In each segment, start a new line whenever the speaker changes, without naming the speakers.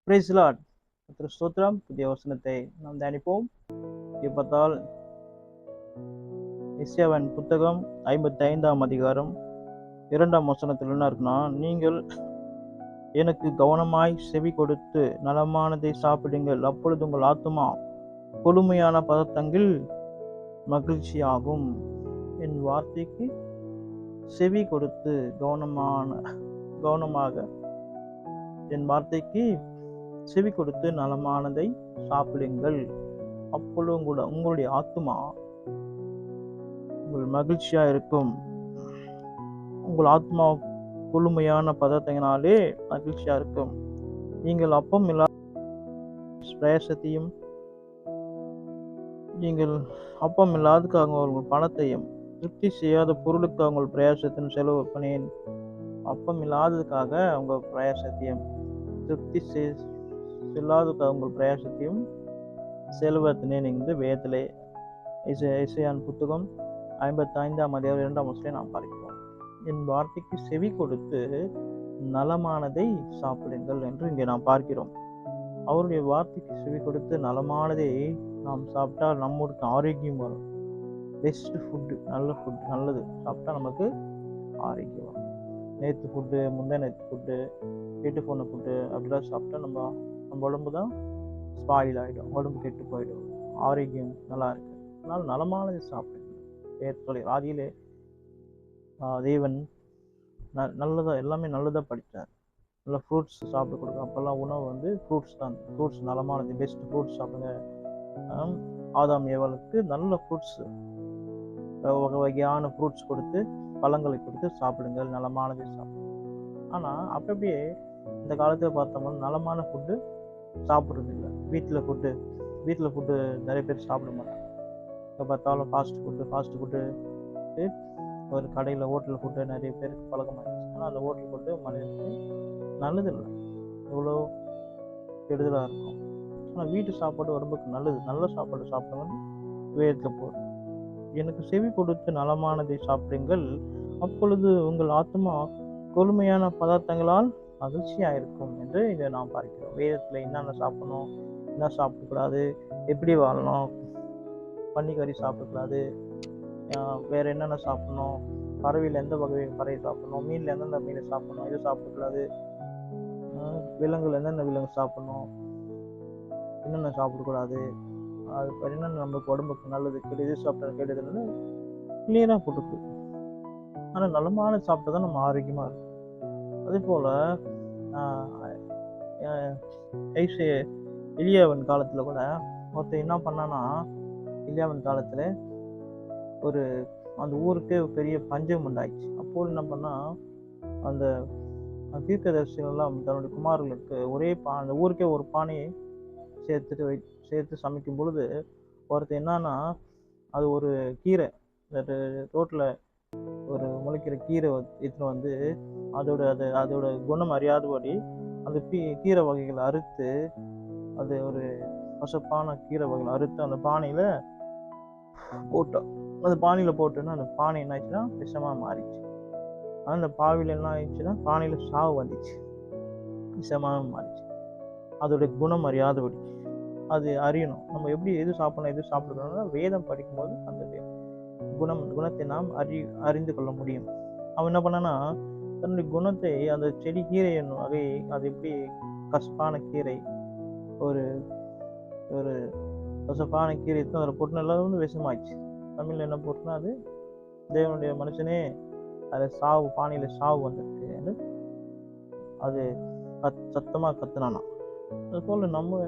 Price Lord. கர்த்தருக்கு ஸ்தோத்திரம். புதிய வசனத்தை நாம் தியானிப்போம். பார்த்தால் எசேக்கியேலின் புத்தகம் 55ஆம் அதிகாரம் 2ஆம் வசனத்தில் என்ன இருக்குன்னா, நீங்கள் எனக்கு கவனமாய் செவி கொடுத்து நலமானதை சாப்பிடுங்கள், அப்பொழுது உங்கள் ஆத்துமா கொழுமையான பதார்த்தங்கள் மகிழ்ச்சியாகும். என் வார்த்தைக்கு செவி கொடுத்து கவனமாக என் வார்த்தைக்கு செவி கொடுத்து நலமானதை சாப்பிடுங்கள், அப்பொழுது உங்களுடைய ஆத்துமா உங்கள் மகிழ்ச்சியா இருக்கும். உங்கள் ஆத்மா குளுமையான பதார்த்தங்களாலே மகிழ்ச்சியா இருக்கும். நீங்கள் அப்பம் இல்லாத பிரயாசத்தையும் நீங்கள் அப்பம் இல்லாததுக்காக உங்கள் பணத்தையும் திருப்தி செய்யாத பொருளுக்கு உங்கள் பிரயாசத்தையும் செலவு பண்ணேன். அப்பம் இல்லாததுக்காக உங்கள் பிரயாசத்தையும் திருப்தி செல்லாததுக்காக உங்கள் பிரயாசத்தையும் செலவத்தினேன் என்று வேதத்திலே எசேக்கியேலின் புத்தகம் 55ஆம் அதிகாரம் 2ஆம் வசனத்தை நாம் பார்க்கிறோம். என் வார்த்தைக்கு செவி கொடுத்து நலமானதை சாப்பிடுங்கள் என்று இங்கே நாம் பார்க்கிறோம். அவருடைய வார்த்தைக்கு செவி கொடுத்து நலமானதை நாம் சாப்பிட்டால் நம்மளுக்கு ஆரோக்கியம் வரும். பெஸ்ட் ஃபுட்டு, நல்லது சாப்பிட்டா நமக்கு ஆரோக்கியம் வரும். நேற்று ஃபுட்டு, முந்தைய நேற்று ஃபுட்டு, வீட்டு போன ஃபுட்டு அப்படிலாம் சாப்பிட்டா நம்ம உடம்பு தான் ஸ்பாயில் ஆகிடும், உடம்பு கெட்டு போயிடும், ஆரோக்கியம் நல்லா இருக்கு. அதனால் நலமானதை சாப்பிடுங்க. ஆதியிலே தேவன் நல்லதா எல்லாமே நல்லதாக படித்தார். நல்ல ஃப்ரூட்ஸ் சாப்பிட கொடுக்கும். அப்போல்லாம் உணவு ஃப்ரூட்ஸ் தான். ஃப்ரூட்ஸ் நலமானது, பெஸ்ட் ஃப்ரூட்ஸ் சாப்பிடுங்க. ஆதாம் ஏவாளுக்கு நல்ல ஃப்ரூட்ஸ், வகையான ஃப்ரூட்ஸ் கொடுத்து, பழங்களை கொடுத்து சாப்பிடுங்கள், நலமானதை சாப்பிடுங்க. ஆனால் அப்படியே இந்த காலத்தில் பார்த்தோம்னா நலமான ஃபுட்டு சாப்பிட்றது இல்லை. வீட்டில் ஃபுட்டு நிறைய பேர் சாப்பிட மாட்டாங்க. இப்போ பார்த்தாலும் ஃபாஸ்ட் ஃபுட்டு ஒரு கடையில் ஹோட்டல் ஃபுட்டு நிறைய பேருக்கு பழக்கமாகிடுச்சு. ஆனால் அந்த ஹோட்டல் ஃபுட்டு மனிதனுக்கு நல்லதில்லை, எவ்வளோ கெடுதலாக இருக்கும். ஆனால் வீட்டு சாப்பாடு உடம்புக்கு நல்லது. நல்ல சாப்பாடு சாப்பிடுங்கன்னு வேதத்தில் போகும். எனக்கு செவி கொடுத்து நலமானதை சாப்பிடுங்கள், அப்பொழுது உங்கள் ஆத்மா கொழுமையான பதார்த்தங்களால் மகிழ்ச்சியாக இருக்கும் என்று இதை நாம் பார்க்கிறோம். வேதத்தில் என்னென்ன சாப்பிடணும், என்ன சாப்பிடக்கூடாது, எப்படி வாழணும், பன்னிக்கறி சாப்பிடக்கூடாது, வேறு என்னென்ன சாப்பிடணும், பறவையில் எந்த வகை பறவை சாப்பிடணும், மீனில் எந்தெந்த மீனை சாப்பிடணும், இது சாப்பிடக்கூடாது, விலங்குகள் எந்தெந்த விலங்கு சாப்பிடணும், என்னென்ன சாப்பிடக்கூடாது, அது என்னென்ன நம்மளுக்கு உடம்புக்கு நல்லது, கெடுது சாப்பிட்ற கெடுதல்னு கிளியராக போட்டுருக்கு. ஆனால் நலமான சாப்பிட்டா தான் நம்ம ஆரோக்கியமாக இருக்கும். அதே போல் எலியாவின் காலத்தில் கூட ஒருத்தர் என்ன பண்ணான்னா, எலியாவின் காலத்தில் அந்த ஊருக்கே பெரிய பஞ்சம் உண்டாயிடுச்சு. அப்போது என்ன பண்ணால், அந்த தீர்க்கதரிசிகள்லாம் தன்னுடைய குமாரர்களுக்கு அந்த ஊருக்கே ஒரு பானையை சேர்த்து சமைக்கும் பொழுது ஒருத்தர் என்னன்னா, அது ஒரு கீரை, ரோட்டில் ஒரு முளைக்கிற கீரை எடுத்துன்னு அதோட குணம் அறியாதபடி அந்த கீரை வகைகளை அறுத்து, அது ஒரு கசப்பான கீரை வகைகளை அறுத்து அந்த பானையில் போட்டோம். அந்த பானையில் போட்டோன்னா அந்த பானை என்ன ஆயிடுச்சுன்னா விஷமாக மாறிச்சு. ஆனால் அந்த பாவியில் என்ன ஆயிடுச்சுன்னா பானையில் சாவு வந்துச்சு, விஷமாக மாறிச்சு. அதோடைய குணம் அறியாதபடி அது அறியணும். நம்ம எப்படி எது சாப்பிடணும்னா வேதம் படிக்கும்போது அந்த குணத்தை நாம் அறிந்து கொள்ள முடியும். அவன் என்ன பண்ணான்னா, தன்னுடைய குணத்தை அந்த செடி கீரை என்னும் வகை, அது எப்படி கசப்பான கீரை, ஒரு ஒரு கசப்பான கீரை அதில் போட்டு நல்லா விஷமாயிடுச்சு. தமிழில் என்ன போட்டுனா, அது தேவனுடைய மனுஷனே அதில் பானையில் சாவு வந்திருக்கு, அது சத்தமாக கத்துனானா. அதுபோல் நம்ம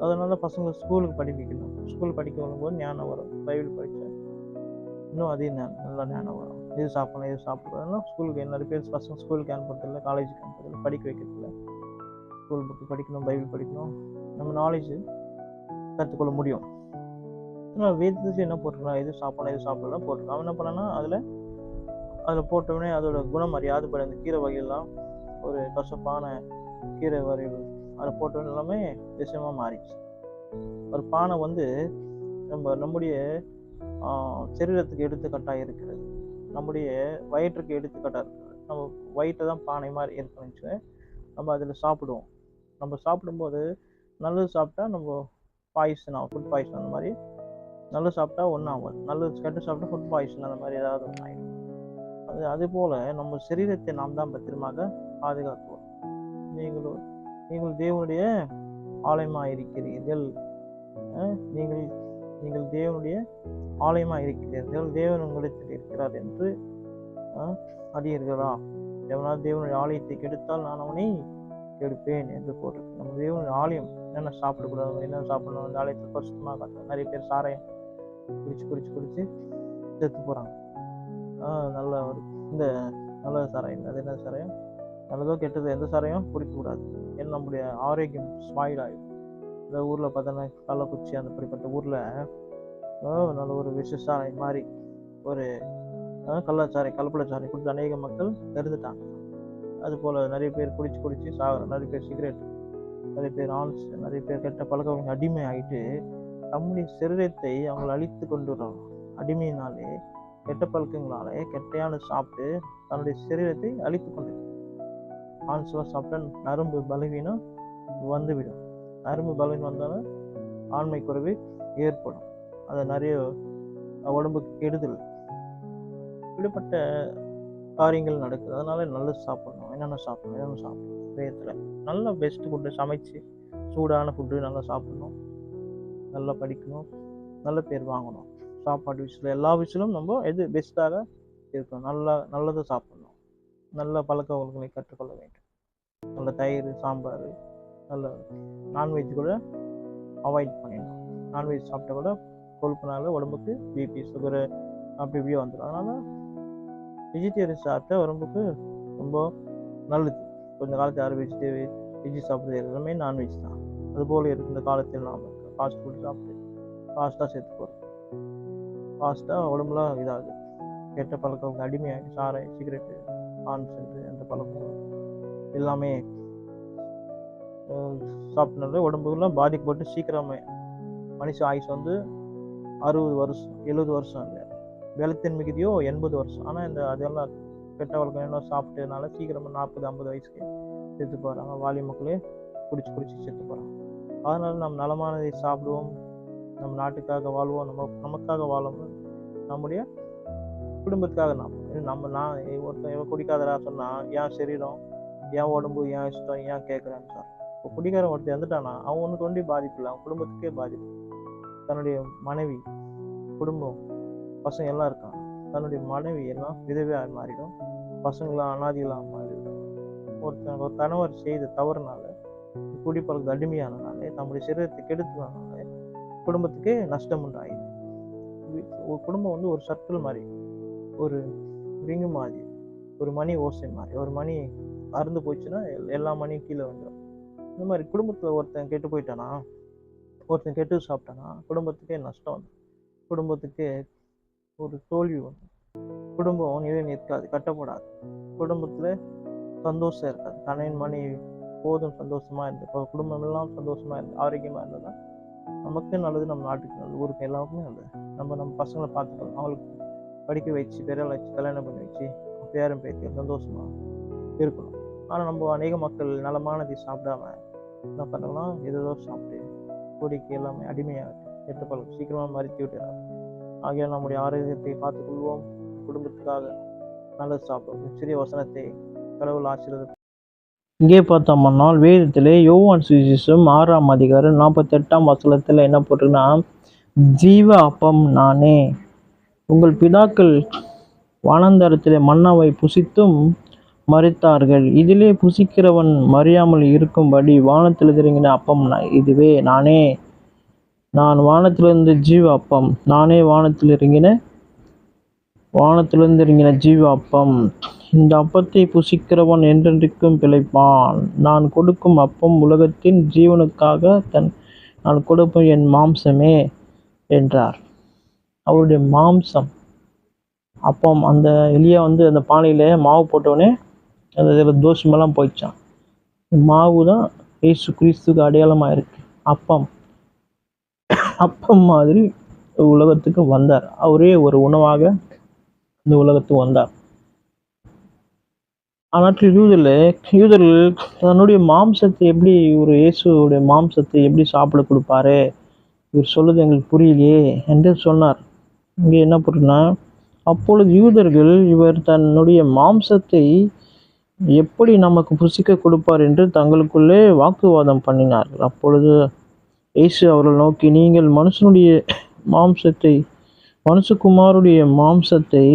அதனால பசங்க ஸ்கூலுக்கு படிக்கணும். ஸ்கூல் படிக்க வரும்போது ஞானம் வரும். பைபிள் படித்தா இன்னும் அதே நல்லா ஞானம் வரும். இது சாப்பிடலாம். ஸ்கூலுக்கு நிறைய பேர் பசங்க ஸ்கூலுக்கு அனுப்புறதில்லை, காலேஜுக்கு அனுப்புறதில்லை, படிக்க வைக்கிறதில்ல. ஸ்கூல் புக்கு படிக்கணும், பைபிள் படிக்கணும், நம்ம நாலேஜ் கற்றுக்கொள்ள முடியும். ஆனால் வேதத்துக்கு என்ன போட்டிருக்கலாம், எது சாப்பிடலாம் போட்டிருக்கோம். அவன் என்ன பண்ணான்னா, அதில் போட்டவுடனே அதோட குணம் அறியாதபடி அந்த கீரை வகையெல்லாம், ஒரு கசப்பான கீரை வகைகள் அதை போட்டவுடனே எல்லாமே விஷயமாக மாறிடுச்சு. ஒரு பானை நம்முடைய சரீரத்துக்கு எடுத்துக்காட்டாக இருக்கிறது, நம்முடைய வயிற்றுக்கு எடுத்துக்காட்டாக இருக்கிறது. நம்ம வயிற்றை தான் பானை மாதிரி இருக்கணும்னு நம்ம அதில் சாப்பிடுவோம். நம்ம சாப்பிடும்போது நல்லது சாப்பிட்டா நம்ம பாய்சன் ஆகும், ஃபுட் பாய்சன் அந்த மாதிரி. நல்லது சாப்பிட்டா ஒன்றும் ஆகாது, நல்லது கெட்டு சாப்பிட்டா ஃபுட் பாய்சன் அந்த மாதிரி ஏதாவது ஒன்று ஆகிடும். அதுபோல் நம்ம சரீரத்தை நாம் தான் பத்திரமாக பாதுகாத்துவோம். நீங்கள் தேவனுடைய ஆலயமாக இருக்கிறீர்கள். நீங்கள் நீங்கள் தேவனுடைய ஆலயமாக இருக்கிறீர்கள், தேவன் உங்களிடத்தில் இருக்கிறார் என்று அறியீர்களா? எவனாவது தேவனுடைய ஆலயத்தை கெடுத்தால் நான் அவனை கெடுப்பேன் என்று போட்டிருக்கு. நம்ம தேவனுடைய ஆலயம் என்னென்ன சாப்பிடக்கூடாது, என்ன சாப்பிடணும், அந்த ஆலயத்தை பரிசுத்தமாக காத்து. நிறைய பேர் சாராயம் குடிச்சு செத்து போகிறாங்க. நல்ல ஒரு இந்த நல்ல சாராயம், அது என்ன சாராயம், நல்லதோ கெட்டதோ எந்த சாராயம் குடிக்கக்கூடாது. ஏன்னா நம்முடைய ஆரோக்கியம் ஸ்பாயில் ஆகிடும். இந்த ஊரில் பார்த்தோன்னா கள்ளக்குறிச்சி அந்த அப்படிப்பட்ட ஊரில் நல்ல ஒரு விஷசாராயம் மாதிரி ஒரு கலப்படச்சாரை கொடுத்து அநேக மக்கள் இறந்துட்டாங்க. அதுபோல் நிறைய பேர் குடிச்சு சாகுற, நிறைய பேர் சிகரெட், நிறைய பேர் ஆன்ஸ், நிறைய பேர் கெட்ட பழக்கம் அடிமை ஆகிட்டு நம்முடைய சரீரத்தை அவங்களை அழித்து கொண்டு வர்றாங்க. அடிமையினாலே, கெட்ட பழக்கங்களாலே, கெட்டையான சாப்பிட்டு தன்னுடைய சரீரத்தை அழித்து கொண்டு ஆன்ஸ்லாம் சாப்பிட்டா நரம்பு பலவீனம் வந்துவிடும். நரம்பு பலவீனம் வந்தாலும் ஆண்மை குறைவு ஏற்படும். அது நிறைய உடம்புக்கு கெடுதல், இப்படிப்பட்ட காரியங்கள் நடக்குது. அதனால நல்லது சாப்பிடணும். என்னென்ன சாப்பிடணும் வேதத்தில் நல்லா பெஸ்ட் ஃபுட்டு சமைச்சு சூடான ஃபுட்டு நல்லா சாப்பிடணும், நல்லா படிக்கணும், நல்ல பேர் வாங்கணும். சாப்பாடு விஷயத்தில் எல்லா விஷயத்திலும் நம்ம எது பெஸ்ட்டாக இருக்கணும், நல்லதை சாப்பிடணும், நல்ல பழக்க வழக்கங்களை கற்றுக்கொள்ள வேண்டும். நல்ல தயிர், சாம்பார், நல்ல நான்வெஜ் கூட அவாய்ட் பண்ணிடணும். நான்வெஜ் சாப்பிட்டா கூட கொழுப்புனால உடம்புக்கு பிபி, சுகரு அப்படி இப்படியே வந்துடும். அதனால் வெஜிடேரியன் சாப்பிட்டா உடம்புக்கு ரொம்ப நல்லது. கொஞ்ச காலத்து யாரும் வெஜ்ஜு சாப்பிட்றது எல்லாமே நான்வெஜ் தான். அதுபோல் இருக்கு இந்த காலத்தில் நாம் ஃபாஸ்ட் ஃபுட் சாப்பிட்டு ஃபாஸ்ட்டாக சேர்த்து போகிறோம். ஃபாஸ்ட்டாக உடம்புலாம் இதாகுது, கெட்ட பழக்கம் அடிமையாகி சாராயம், சிகரெட்டு, ஆன்சென்ட்டு அந்த பழக்கம் எல்லாமே சாப்பிட்னால உடம்புலாம் பாதிக்கப்பட்டு சீக்கிரமே மனுஷ ஆயுஷ் 60 வருஷம் 70 வருஷம் இல்லை, பலத்தின் மிகுதியோ 80 வருஷம். ஆனால் அதெல்லாம் கெட்ட வழக்கம் என்ன சாப்பிட்டதுனால சீக்கிரமாக 40-50 வயசுக்கு செத்து போகிறாங்க. வாலி மக்களே குடிச்சு செத்து போகிறாங்க. அதனால நம்ம நலமானதை சாப்பிடுவோம், நம்ம நாட்டுக்காக வாழ்வோம், நமக்காக வாழணும், நம்முடைய குடும்பத்துக்காக நான் ஒருத்தன் குடிக்காதரா சொன்னால் என் சரீரம், என் உடம்பு, என் இஷ்டம், ஏன் கேட்குறேன்னு சார். இப்போ குடிக்காரன் ஒருத்தர் இறந்துட்டானா அவனுக்கு ஒன்றே பாதிப்பு இல்லை, அவன் குடும்பத்துக்கே பாதிப்பு. தன்னுடைய மனைவி, குடும்பம், பசங்க எல்லாம் இருக்கான், தன்னுடைய மனைவி எல்லாம் விதவையாக மாறிடும், பசங்களாம் அனாதிகளாக மாறிடும். ஒரு கணவர் செய்த தவறுனால, குடிப்பழக்கத்துக்கு அடிமையானனாலே, நம்முடைய சரீரத்தை கெடுத்துனால குடும்பத்துக்கு நஷ்டம் உண்டாயிடும். ஒரு குடும்பம் ஒரு சர்க்கிள் மாதிரி, ஒரு ரிங்கு மாதிரி, ஒரு மணி ஓசை மாதிரி. ஒரு மணி அறுந்து போச்சுன்னா எல்லா மணியும் கீழே வந்துடும். இந்த மாதிரி குடும்பத்தில் ஒருத்தன் கெட்டு போயிட்டானா, ஒருத்தன் கெட்டு சாப்பிட்டானா குடும்பத்துக்கே நஷ்டம் வந்து, குடும்பத்துக்கு ஒரு தோல்வி வந்து, குடும்பம் நிலை நிற்காது, கட்டப்படாது, குடும்பத்தில் சந்தோஷம் இருக்காது. கணவன் மனைவி போதும் சந்தோஷமா இருந்து, குடும்பம் எல்லாம் சந்தோஷமா இருந்து ஆரோக்கியமா இருந்ததுன்னா நமக்கு நல்லது, நம்ம நாட்டுக்கு நல்லது, ஊருக்கு எல்லாருக்குமே நல்லது. நம்ம பசங்களை பார்த்துக்கணும், அவங்களுக்கு படிக்க வச்சு பெரிய வச்சு கல்யாணம் பண்ணி வச்சு பேரன் பேத்தி சந்தோஷமா இருக்கணும். ஆனால் நம்ம அநேக மக்கள் நலமானதை சாப்பிடாம என்ன பண்ணலாம், ஏதோ சாப்பிட்டு கொடிக்கு எல்லாமே அடிமையாக கெட்ட பழக்கம் சீக்கிரமாக மறித்து விட்டுறாங்க. ஆகிய நம்முடைய ஆரோக்கியத்தை பார்த்துக்கொள்வோம், குடும்பத்துக்காக நல்லது சாப்பிடுவோம். சிறிய வசனத்தை கடவுள் ஆசீர்வாதம். இங்கே பார்த்தோம்னால் வேதத்திலே யோவான் சுவிசேஷம் 6ஆம் அதிகாரம் 48ஆம் வசனத்தில் என்ன போட்டிருக்குன்னா, ஜீவ அப்பம் நானே. உங்கள் பிதாக்கள் வனாந்தரத்திலே மன்னாவை புசித்தும் மரித்தார்கள், இதிலே புசிக்கிறவன் மறியாமல் இருக்கும்படி வானத்தில் இறங்கின அப்பம் இதுவே நானே. நான் வானத்திலிருந்து ஜீவ அப்பம், நானே வானத்திலிருந்து இறங்கின ஜீவ அப்பம். இந்த அப்பத்தை புசிக்கிறவன் என்றென்றைக்கும் பிழைப்பான். நான் கொடுக்கும் அப்பம் உலகத்தின் ஜீவனுக்காக நான் கொடுக்கும் என் மாம்சமே என்றார். அவருடைய மாம்சம் அப்பம். அந்த எலியா அந்த பானையில மாவு போட்டவனே அந்த இதில் தோஷமெல்லாம் போயிடுச்சான். மாவு தான் இயேசு கிறிஸ்துக்கு அடையாளமாக இருக்கு. அப்பம் மாதிரி உலகத்துக்கு வந்தார். அவரே ஒரு உணவாக இந்த உலகத்துக்கு வந்தார். அந்நாட்டில் யூதர்கள் தன்னுடைய மாம்சத்தை எப்படி ஒரு இயேசுடைய மாம்சத்தை எப்படி சாப்பிட கொடுப்பாரு, இவர் சொல்லுது எங்களுக்கு புரியலையே என்று சொன்னார். இங்கே என்ன பொருள்னா, அப்பொழுது யூதர்கள் இவர் தன்னுடைய மாம்சத்தை எப்படி நமக்கு புசிக்க கொடுப்பார் என்று தங்களுக்குள்ளே வாக்குவாதம் பண்ணினார்கள். அப்பொழுது இயேசு அவர்கள் நோக்கி, நீங்கள் மனுஷகுமாருடைய மாம்சத்தை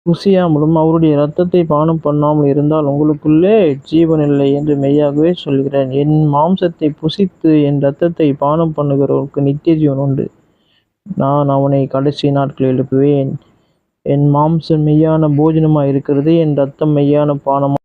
புசியாமலும் அவருடைய இரத்தத்தை பானம் பண்ணாமல் இருந்தால் உங்களுக்குள்ளே ஜீவன் இல்லை என்று மெய்யாகவே சொல்கிறேன். என் மாம்சத்தை புசித்து என் இரத்தத்தை பானம் பண்ணுகிறவருக்கு நித்திய ஜீவன் உண்டு. நான் அவனை கடைசி நாட்களில் எழுப்புவேன். என் மாம்சம் மெய்யான போஜனமாய் இருக்கிறது, என் இரத்தம் மெய்யான பானமாக